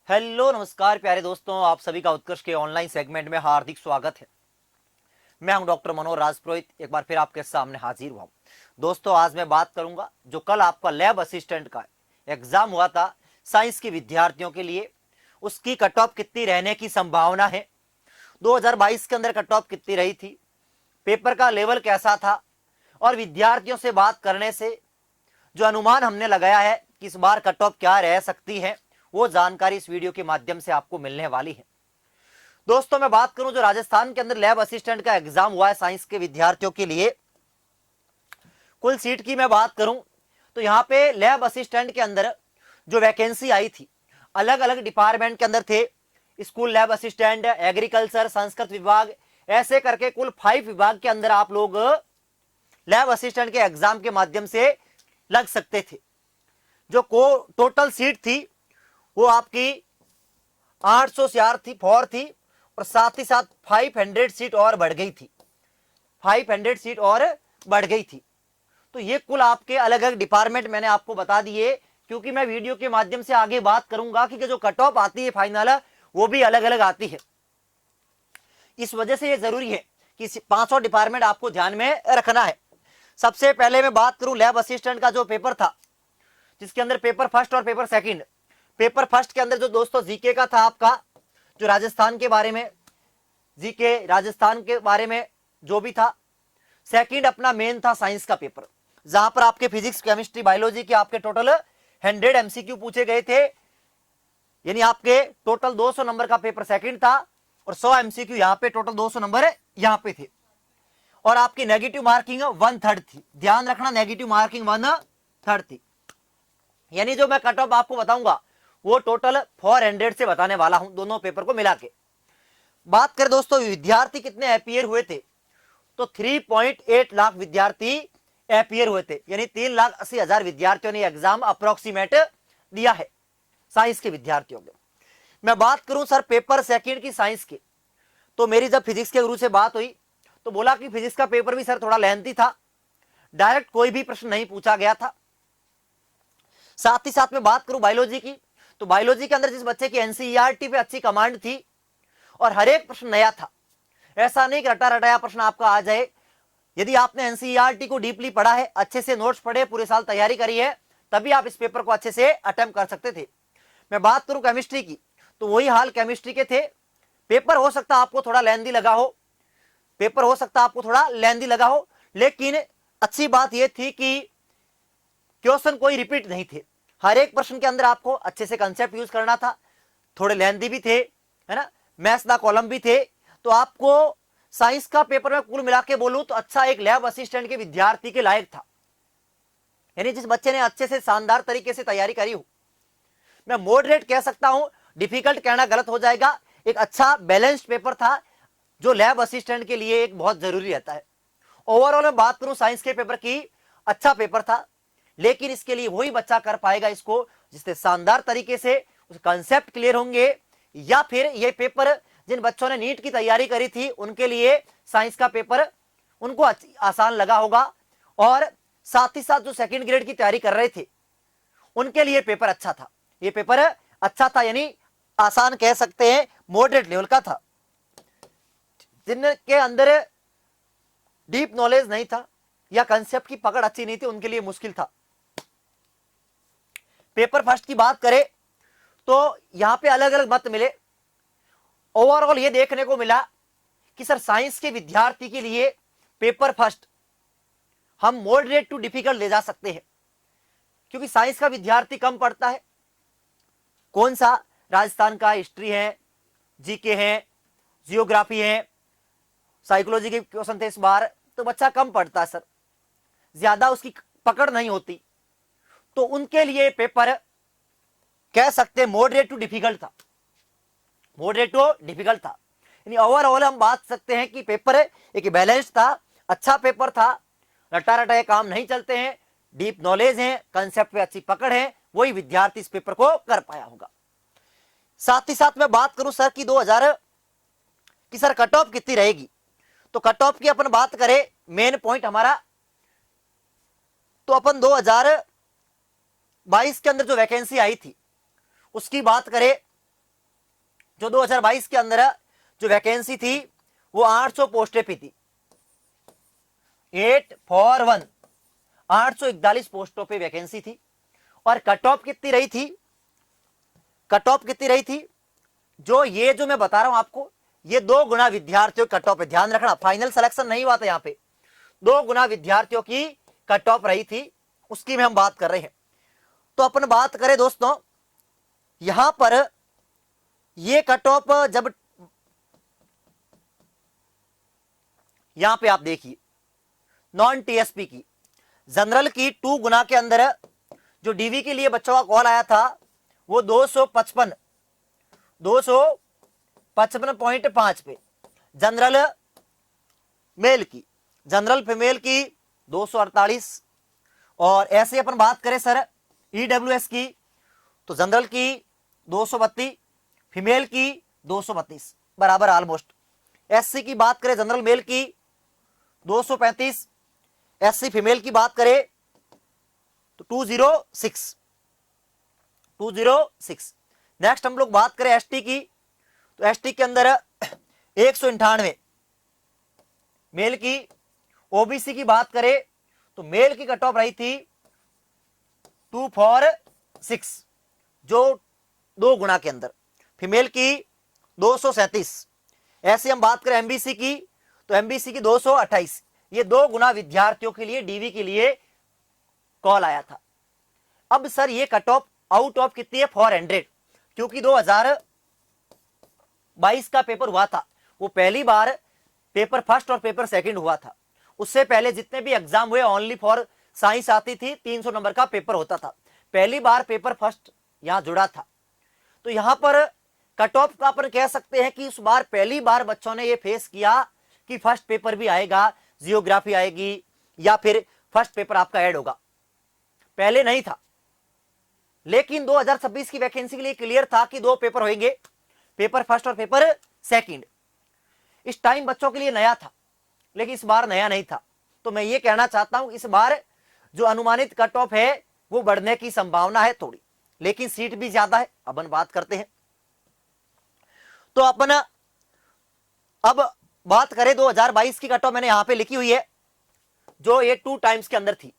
Hello नमस्कार प्यारे दोस्तों, आप सभी का उत्कर्ष के ऑनलाइन सेगमेंट में हार्दिक स्वागत है। मैं हूं डॉक्टर मनोहर राजपुरोहित, एक बार फिर आपके सामने हाजिर हुआ। दोस्तों, आज मैं बात करूंगा जो कल आपका लैब असिस्टेंट का एग्जाम हुआ था साइंस के विद्यार्थियों के लिए, उसकी कट ऑफ कितनी रहने की संभावना है, 2022 के अंदर कट ऑफ कितनी रही थी, पेपर का लेवल कैसा था, और विद्यार्थियों से बात करने से जो अनुमान हमने लगाया है कि इस बार कट ऑफ क्या रह सकती है, वो जानकारी इस वीडियो के माध्यम से आपको मिलने वाली है। दोस्तों, मैं बात करूं जो राजस्थान के अंदर लैब असिस्टेंट का एग्जाम हुआ है साइंस के विद्यार्थियों के लिए, कुल सीट की मैं बात करूं तो यहां पे लैब असिस्टेंट के अंदर जो वैकेंसी आई थी, अलग अलग डिपार्टमेंट के अंदर थे, school lab assistant, agriculture, Sanskrit विभाग, ऐसे करके कुल 5 विभाग के अंदर आप लोग लैब असिस्टेंट के एग्जाम के माध्यम से लग सकते थे। जो टोटल सीट थी वो आपकी 800 से 4 थी, और साथ ही साथ 500 सीट और बढ़ गई थी, 500 सीट और बढ़ गई थी। तो ये कुल आपके अलग अलग डिपार्टमेंट मैंने आपको बता दिए, क्योंकि मैं वीडियो के माध्यम से आगे बात करूंगा कि जो कट ऑफ आती है फाइनल, वो भी अलग अलग आती है। इस वजह से ये जरूरी है कि 500 डिपार्टमेंट आपको ध्यान में रखना है। सबसे पहले मैं बात करूं लैब असिस्टेंट का जो पेपर था, जिसके अंदर पेपर फर्स्ट और पेपर सेकंड। पेपर फर्स्ट के अंदर जो दोस्तों जीके का था आपका, जो राजस्थान के बारे में, जीके राजस्थान के बारे में जो भी था। सेकंड अपना मेन था साइंस का पेपर, जहां पर आपके फिजिक्स, केमिस्ट्री, बायोलॉजी के आपके टोटल 100 एमसीक्यू पूछे गए थे, यानी आपके टोटल 200 नंबर का पेपर सेकंड था, और 100 एमसीक्यू यहां पे टोटल 200 नंबर यहां पे थे। और आपकी नेगेटिव मार्किंग 1/3 थी, ध्यान रखना, नेगेटिव मार्किंग 1/3 थी। यानी जो मैं कट ऑफ आपको बताऊंगा वो टोटल 400 से बताने वाला हूं, दोनों पेपर को मिला के। बात करें दोस्तों विद्यार्थी कितने अपीयर हुए थे, तो 3.8 लाख विद्यार्थी अपीयर हुए थे, यानी 3,80,000 विद्यार्थियों ने एग्जाम अप्रोक्सीमेट दिया है साइंस के विद्यार्थियों के। मैं बात करूं सर पेपर सेकंड की साइंस की, तो मेरी जब फिजिक्स के गुरु से बात हुई तो बोला कि फिजिक्स का पेपर भी सर थोड़ा लेंथी था, डायरेक्ट कोई भी प्रश्न नहीं पूछा गया था। साथ ही साथ में बात करूं बायोलॉजी की, तो बायोलॉजी के अंदर जिस बच्चे की एनसीईआरटी पे अच्छी कमांड थी और हर एक प्रश्न नया था, ऐसा नहीं कि रटा रटाया प्रश्न आपका आ जाए। यदि आपने एनसीईआरटी को डीपली पढ़ा है, अच्छे से नोट्स पढ़े, पूरे साल तैयारी करी है, तभी आप इस पेपर को अच्छे से अटेम्प्ट कर सकते थे। मैं बात करूं केमिस्ट्री की, तो वही हाल केमिस्ट्री के थे। पेपर हो सकता आपको थोड़ा लेंदी लगा हो, पेपर हो सकता आपको थोड़ा लेंदी लगा हो, लेकिन अच्छी बात यह थी कि क्वेश्चन कोई रिपीट नहीं थे, हर एक प्रश्न के अंदर आपको अच्छे से कंसेप्ट यूज करना था, थोड़े लेंदी भी थे, है ना, मैथ्स का कॉलम भी थे। तो आपको साइंस का पेपर में कुल मिला के बोलूं तो अच्छा एक लैब असिस्टेंट के विद्यार्थी के लायक था, यानी जिस बच्चे ने अच्छे से शानदार तरीके से तैयारी करी हो। मैं मॉडरेट कह सकता हूं, डिफिकल्ट कहना गलत हो जाएगा, एक अच्छा बैलेंस्ड पेपर था, जो लैब असिस्टेंट के लिए एक बहुत जरूरी रहता है। ओवरऑल मैं बात करूं साइंस के पेपर की, अच्छा पेपर था, लेकिन इसके लिए वही बच्चा कर पाएगा इसको जिससे शानदार तरीके से उस कंसेप्ट क्लियर होंगे, या फिर ये पेपर जिन बच्चों ने नीट की तैयारी करी थी उनके लिए साइंस का पेपर उनको आसान लगा होगा, और साथ ही साथ जो सेकंड ग्रेड की तैयारी कर रहे थे उनके लिए पेपर अच्छा था। ये पेपर अच्छा था, यानी आसान कह सकते हैं, मॉडरेट लेवल का था। जिनके अंदर डीप नॉलेज नहीं था या कंसेप्ट की पकड़ अच्छी नहीं थी, उनके लिए मुश्किल था। पेपर फर्स्ट की बात करें तो यहां पे अलग अलग मत मिले। ओवरऑल ये देखने को मिला कि सर साइंस के विद्यार्थी के लिए पेपर फर्स्ट हम मॉडरेट टू डिफिकल्ट ले जा सकते हैं, क्योंकि साइंस का विद्यार्थी कम पढ़ता है। कौन सा, राजस्थान का हिस्ट्री है, जीके है, जियोग्राफी है, साइकोलॉजी के क्वेश्चन थे इस बार, तो बच्चा कम पढ़ता है सर, ज्यादा उसकी पकड़ नहीं होती, तो उनके लिए पेपर कह सकते हैं मॉडरेट टू डिफिकल्ट था, मॉडरेट टू डिफिकल्ट था। यानी ओवरऑल हम बात सकते हैं कि पेपर एक बैलेंस था, अच्छा पेपर था, रटा रटाए काम नहीं चलते हैं, डीप नॉलेज है, कंसेप्ट पे अच्छी पकड़ है, वही विद्यार्थी इस पेपर को कर पाया होगा। साथ ही साथ मैं बात करूं सर की 2000 की सर कट ऑफ कितनी रहेगी, तो कट ऑफ की अपन बात करें, मेन पॉइंट हमारा, तो अपन 2022 के अंदर जो वैकेंसी आई थी उसकी बात करें जो 2022 के अंदर जो वैकेंसी थी वो 800 पोस्टें पे थी, 841 841 पोस्टों पे वैकेंसी थी। और कट ऑफ कितनी रही थी, कट ऑफ कितनी रही थी, जो ये जो मैं बता रहा हूं आपको, ये 2 गुना विद्यार्थियों की कट ऑफ है। ध्यान रखना, फाइनल सिलेक्शन नहीं हुआ था यहां पे, 2 गुना विद्यार्थियों की कट ऑफ रही थी, उसकी में हम बात कर रहे हैं। तो अपन बात करें दोस्तों, यहां पर ये कट ऑफ जब यहां पे आप देखिए, नॉन टीएसपी की जनरल की 2 गुना के अंदर जो डीवी के लिए बच्चों का कॉल आया था वो 255.5 पे, जनरल मेल की, जनरल फीमेल की 248। और ऐसे अपन बात करें सर ईडब्ल्यूएस की, तो जनरल की 232, फीमेल की 232, बराबर ऑलमोस्ट। एससी की बात करें जनरल मेल की 235, एससी फीमेल की बात करें तो 206। नेक्स्ट हम लोग बात करें एसटी की, तो एसटी के अंदर 198 मेल की। ओबीसी की बात करें तो मेल की कट ऑफ रही थी 246, जो 2 गुना के अंदर, फीमेल की 237। ऐसे हम बात करें एमबीसी की, तो एमबीसी की 228। ये 2 गुना विद्यार्थियों के लिए डीवी के लिए कॉल आया था। अब सर ये कट ऑफ आउट ऑफ कितनी है, 400, क्योंकि 2022 का पेपर हुआ था, वो पहली बार पेपर फर्स्ट और पेपर सेकंड हुआ था। उससे पहले जितने भी एग्जाम हुए ओनली फॉर साइंस आती थी, 300 नंबर का पेपर होता था, पहली बार पेपर फर्स्ट यहां जुड़ा था। तो यहां पर कट ऑफ का अपन कह सकते हैं कि इस बार पहली बार बच्चों ने ये फेस किया कि फर्स्ट पेपर भी आएगा, जियोग्राफी आएगी या फिर फर्स्ट पेपर आपका ऐड होगा, पहले नहीं था। लेकिन 2026 की वैकेंसी के लिए क्लियर था कि 2 पेपर होंगे, पेपर फर्स्ट और पेपर सेकंड। इस टाइम बच्चों के लिए नया था, लेकिन इस बार नया नहीं था। तो मैं ये कहना चाहता हूं इस बार जो अनुमानित कट ऑफ है वो बढ़ने की संभावना है थोड़ी, लेकिन सीट भी ज्यादा है। अपन बात करते हैं, तो अपन अब बात करें 2022 की कट ऑफ मैंने यहां पे लिखी हुई है, जो ये 2 टाइम्स के अंदर थी,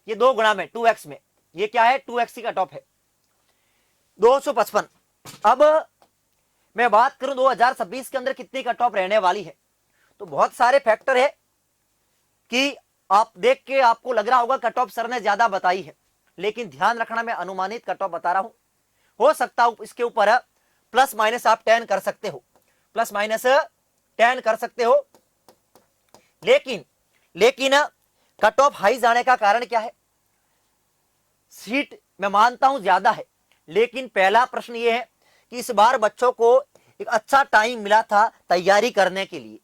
ये 2 गुना में 2x में, ये क्या है 2x की कट ऑफ है 255। अब मैं बात करूं 2026 के अंदर कितनी कट ऑफ रहने वाली है, तो बहुत सारे फैक्टर है कि आप देख के आपको लग रहा होगा कट ऑफ सर ने ज्यादा बताई है, लेकिन ध्यान रखना मैं अनुमानित कट ऑफ बता रहा हूं। हो सकता है इसके ऊपर प्लस माइनस आप 10 कर सकते हो, प्लस माइनस 10 कर सकते हो, लेकिन कट ऑफ हाई जाने का कारण क्या है, सीट मैं मानता हूं ज्यादा है, लेकिन पहला प्रश्न यह है कि इस बार बच्चों को एक अच्छा टाइम मिला था तैयारी करने के लिए,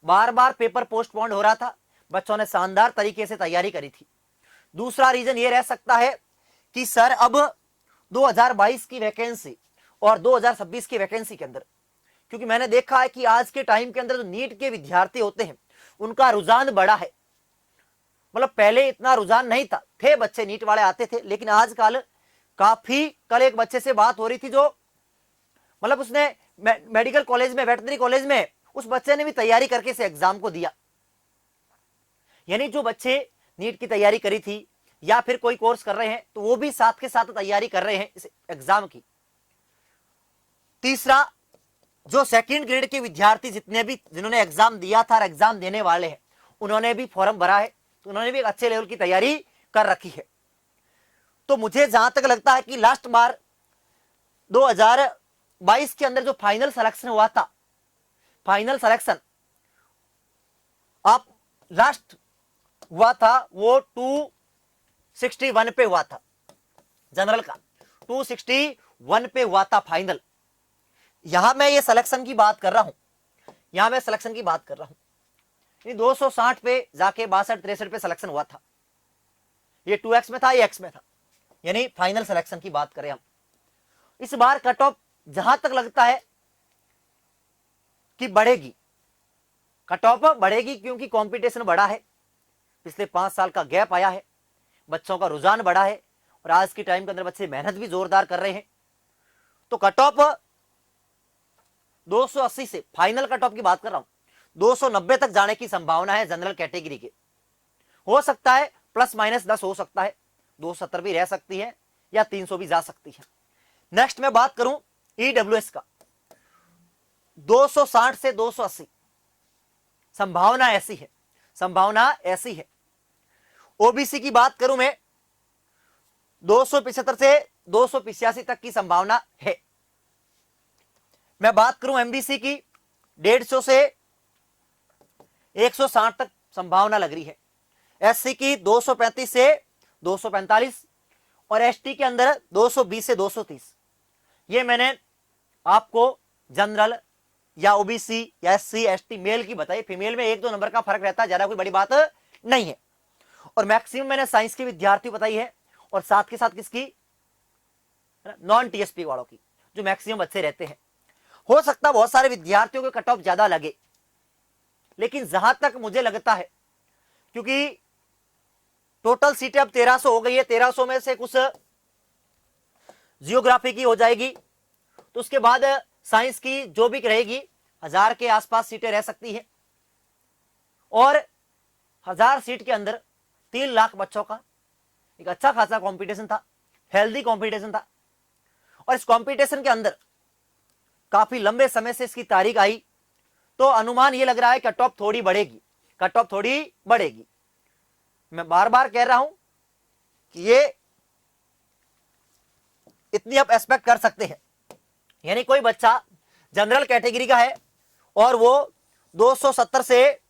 बार बार पेपर पोस्टपोन्ड हो रहा था, बच्चों ने शानदार तरीके से तैयारी करी थी। दूसरा रीजन यह रह सकता है कि सर अब 2022 की वैकेंसी और 2026 की वैकेंसी के अंदर, क्योंकि मैंने देखा है कि आज के टाइम के अंदर जो नीट के विद्यार्थी होते हैं उनका रुझान बड़ा है, मतलब पहले इतना रुझान नहीं था, थे बच्चे नीट वाले आते थे, लेकिन आजकल काफी, कल एक बच्चे से बात हो रही थी जो मतलब उसने मेडिकल कॉलेज में, वेटनरी कॉलेज में, उस बच्चे ने भी तैयारी करके इस एग्जाम को दिया। यानी जो बच्चे नीट की तैयारी करी थी या फिर कोई कोर्स कर रहे हैं तो वो भी साथ के साथ तैयारी कर रहे हैं इस एग्जाम की। तीसरा, जो सेकंड ग्रेड के विद्यार्थी जितने भी जिन्होंने एग्जाम दिया था और एग्जाम देने वाले हैं, उन्होंने भी फॉर्म भरा है, तो उन्होंने भी एक अच्छे लेवल की तैयारी कर रखी है। तो मुझे जहां तक लगता है कि लास्ट बार 2022 के अंदर जो फाइनल सिलेक्शन हुआ था, फाइनल सिलेक्शन आप लास्ट हुआ था वो 261 पे हुआ था, जनरल का 261 पे हुआ था फाइनल। यहां मैं ये सिलेक्शन की बात कर रहा हूं, यहां मैं सिलेक्शन की बात कर रहा हूं, 260 पे जाके 62-63 पे सिलेक्शन हुआ था, ये 2x में था, ये x में था, यानी फाइनल सिलेक्शन की बात करें हम। इस बार कट ऑफ जहां तक लगता है कि बढ़ेगी, कट ऑफ बढ़ेगी, क्योंकि कंपटीशन बढ़ा है, पिछले 5 साल का गैप आया है, बच्चों का रुझान बढ़ा है और आज के टाइम के अंदर बच्चे मेहनत भी जोरदार कर रहे हैं, तो कट ऑफ 280 से फाइनल कट ऑफ की बात कर रहा हूं, 290 तक जाने की संभावना है जनरल कैटेगरी के। हो सकता है प्लस माइनस 10 हो सकता है, 270 भी रह सकती है या 300 भी जा सकती है। नेक्स्ट मैं बात करूं ईडब्ल्यूएस का, 260 से 280 संभावना ऐसी है, संभावना ऐसी है। ओबीसी की बात करूं मैं, 275 से 285 तक की संभावना है। मैं बात करूं एमबीसी की, 150 से 160 तक संभावना लग रही है। एससी की 235 से 245 और एसटी के अंदर 220 से 230। ये मैंने आपको जनरल या ओबीसी या एससी एसटी मेल की बताई, फीमेल में 1-2 नंबर का फर्क रहता है, ज्यादा कोई बड़ी बात नहीं है। और मैक्सिमम मैंने साइंस के विद्यार्थी बताई है और साथ के साथ किसकी, नॉन टीएसपी वालों की, जो मैक्सिमम अच्छे रहते हैं। हो सकता बहुत सारे विद्यार्थियों के कट ऑफ ज्यादा लगे, लेकिन जहां तक मुझे लगता है, क्योंकि टोटल सीटें अब 1300 हो गई है, 1300 में से कुछ जियोग्राफी की हो जाएगी, तो उसके बाद साइंस की जो भी रहेगी 1000 के आसपास सीटें रह सकती है। और 1000 सीट के अंदर 3 लाख बच्चों का एक अच्छा खासा कंपटीशन था, हेल्दी कंपटीशन था। और इस कंपटीशन के अंदर काफी लंबे समय से इसकी तारीख आई, तो अनुमान ये लग रहा है कट ऑफ थोड़ी बढ़ेगी, कट ऑफ थोड़ी बढ़ेगी। मैं बार बार कह रहा हूं कि ये इतनी आप एक्सपेक्ट कर सकते हैं, यानी कोई बच्चा जनरल कैटेगरी का है और वो 270 से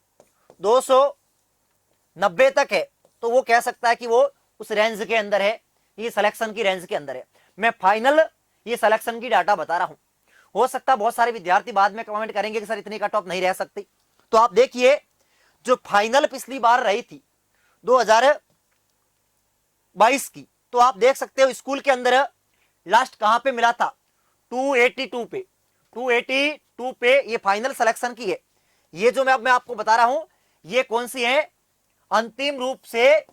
290 तक है, तो वो कह सकता है कि वो उस रेंज के अंदर है, ये सिलेक्शन की रेंज के अंदर है। मैं फाइनल ये सिलेक्शन की डाटा बता रहा हूं। हो सकता है बहुत सारे विद्यार्थी बाद में कमेंट करेंगे कि सर इतनी कट ऑफ नहीं रह सकती, तो आप देखिए जो फाइनल पिछली बार रही थी 2022 की, तो आप देख सकते हो स्कूल के अंदर लास्ट कहां पे मिला था, 282 पे, 282 पे ये फाइनल सिलेक्शन की है। ये जो मैं आपको बता रहा हूं, ये कौन सी है, अंतिम रूप से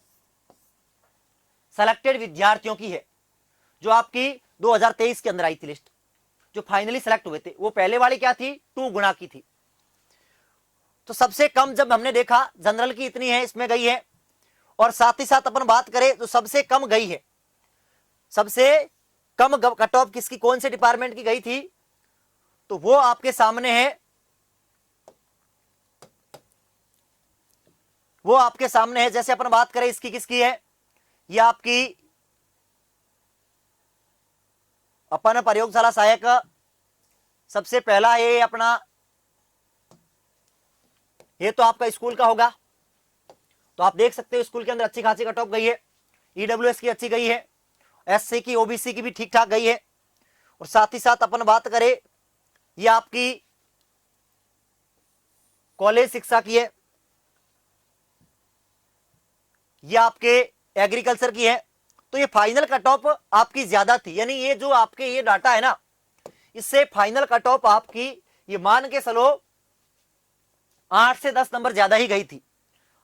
सेलेक्टेड विद्यार्थियों की है, जो आपकी 2023 के अंदर आई थी लिस्ट, जो फाइनली सेलेक्ट हुए थे। वो पहले वाली क्या थी, 2 गुना की थी। तो सबसे कम जब हमने देखा जनरल की इतनी है, इसमें गई है, और साथ ही साथ अपन बात करें तो सबसे कम गई है, सबसे कम कट ऑफ किसकी, कौन से डिपार्टमेंट की गई थी, तो वो आपके सामने है, वो आपके सामने है। जैसे अपन बात करें इसकी किसकी है, ये आपकी अपन प्रयोगशाला सहायक सबसे पहला ये अपना, ये तो आपका स्कूल का होगा, तो आप देख सकते हो स्कूल के अंदर अच्छी खासी कट ऑफ गई है। ईडब्ल्यूएस की अच्छी गई है, एससी की ओबीसी की भी ठीक ठाक गई है। और साथ ही साथ अपन बात करें ये आपकी कॉलेज शिक्षा की है, ये आपके एग्रीकल्चर की है। तो ये फाइनल कट ऑफ आपकी ज्यादा थी, यानी ये जो आपके ये डाटा है ना, इससे फाइनल कट ऑफ आपकी ये मान के चलो 8 से 10 नंबर ज्यादा ही गई थी,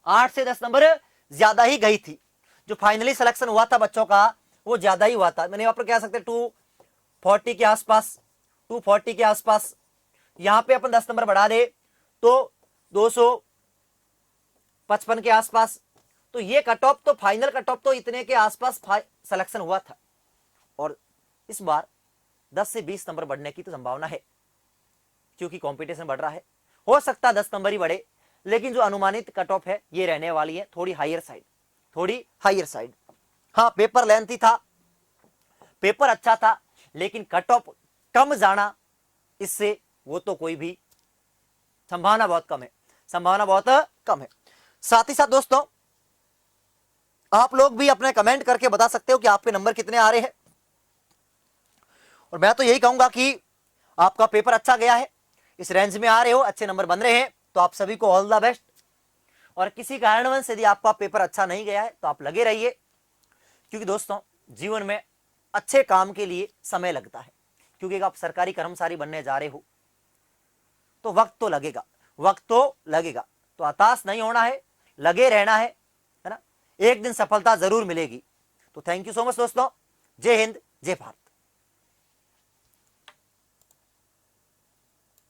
8 से 10 नंबर ज्यादा ही गई थी। जो फाइनली सिलेक्शन हुआ था बच्चों का वो ज्यादा ही हुआ था, मैंने यहाँ पर कह सकते 240 के आसपास, 240 के आसपास। यहां पे अपन 10 नंबर बढ़ा दे तो 255 के आसपास। तो ये कट ऑफ तो फाइनल कट ऑफ तो इतने के आसपास सिलेक्शन हुआ था, और इस बार 10 से 20 नंबर बढ़ने की तो संभावना है, क्योंकि कंपटीशन बढ़ रहा है। हो सकता है 10 नंबर ही बढ़े, लेकिन जो अनुमानित कट ऑफ है ये रहने वाली है थोड़ी हायर साइड, थोड़ी हायर साइड। हाँ, पेपर लेंथी था, पेपर अच्छा था, लेकिन कट ऑफ कम जाना इससे वो तो कोई भी संभावना बहुत कम है, संभावना बहुत कम है। साथ ही साथ दोस्तों आप लोग भी अपने कमेंट करके बता सकते हो कि आपके नंबर कितने आ रहे हैं, और मैं तो यही कहूंगा कि आपका पेपर अच्छा गया है, इस रेंज में आ रहे हो, अच्छे नंबर बन रहे हैं, तो आप सभी को ऑल द बेस्ट। और किसी कारणवश यदि आपका पेपर अच्छा नहीं गया है तो आप लगे रहिए, क्योंकि दोस्तों जीवन में अच्छे काम के लिए समय लगता है, क्योंकि आप सरकारी कर्मचारी बनने जा रहे हो तो वक्त तो लगेगा, वक्त तो लगेगा। तो हताश नहीं होना है, लगे रहना है ना, एक दिन सफलता जरूर मिलेगी। तो थैंक यू सो मच दोस्तों, जय हिंद जय भारत।